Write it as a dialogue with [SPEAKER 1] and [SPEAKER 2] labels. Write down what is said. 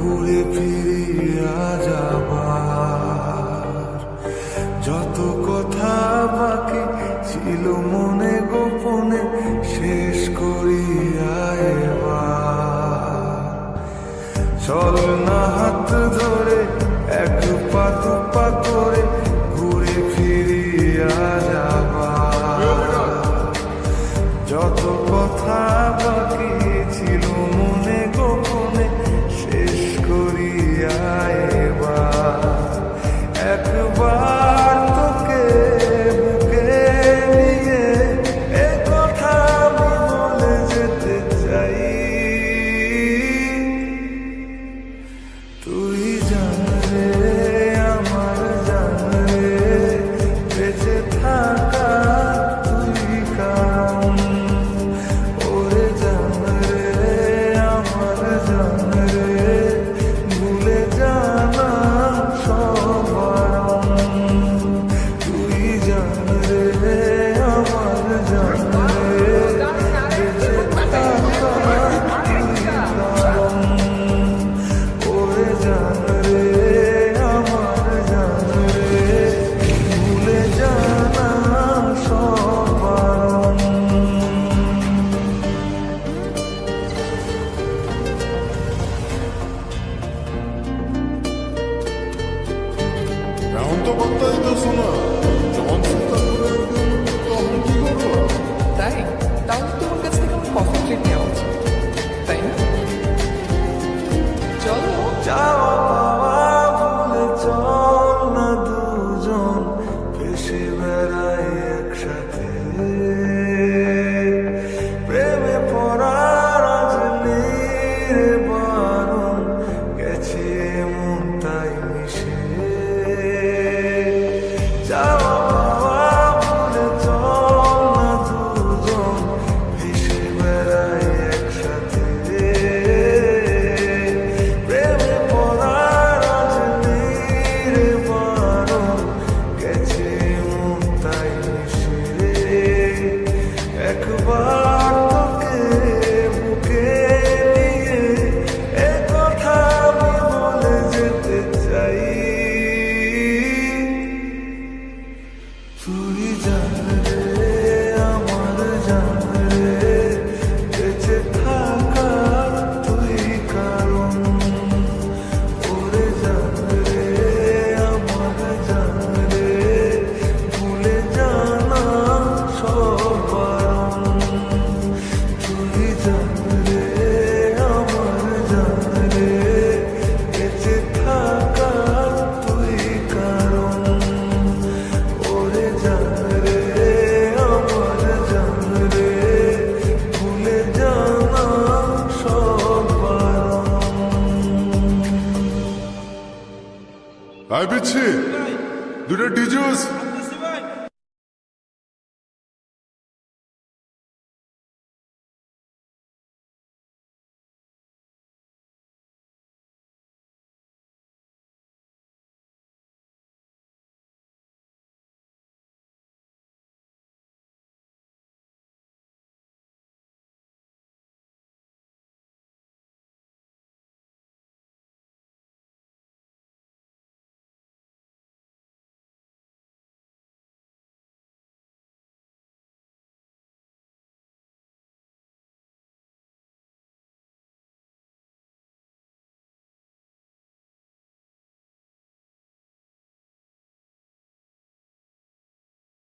[SPEAKER 1] ঘুরে ফিরিয়া যাবার যত কথা বাকি ছিল মনে গোপনে শেষ করিয়া এবার চল না হাত ধরে এক পা দু পা করে ঘুরে ফিরিয়া যাবার যত কথা বাকি ছিল মনে গোপনে শেষ করিয়া এবার একবার তোকে বুকে নিয়ে এ কথা আমি বলে যেতে চাই। তুই জান রে আমার জান রে বেঁচে থাকা তুই কারণ ওরে জান রে আমার জান রে ভুলে জানা সব বারণ। তুই জান রে আমার জান রে বেঁচে থাকা তুই কারণ ওরে জান রে আমার জান রে ভুলে জানা সব বারণ।
[SPEAKER 2] এখন তো বার্তা দিতেছ না, যখন চিন্তা করে তখন কি করবো?
[SPEAKER 3] তাই তাহলে তোমার কাছ থেকে আমার কফি ট্রিট নেওয়া উচিত, তাই না? চলো।
[SPEAKER 1] যাওয়া পাওয়া ভুলে চল না দুজন ভেসে বেড়াই একসাথে প্রেমে পড়ার আজ নেই রে বারণ গেছে মন তাই মিশে। যাওয়া পাওয়া ভুলে চল না দুজন ভেসে বেড়াই একসাথে প্রেমে পড়ার আজ নেই রে বারণ গেছে মন তাই মিশে। একবার তোকে বুকে নিয়ে এ কথা আমি বলে যেতে চাই। তুই জান রে আমার জান রে বেঁচে থাকা তুই কারণ ওরে জান রে আমার জান রে ভুলে জানা সব বারণ। তুই জান রে আমার জান রে বেঁচে থাকা তুই কারণ ওরে জান রে আমার জান রে ভুলে জানা সব বারণ।
[SPEAKER 2] আই বিচ্ছি দুটো ডিজুস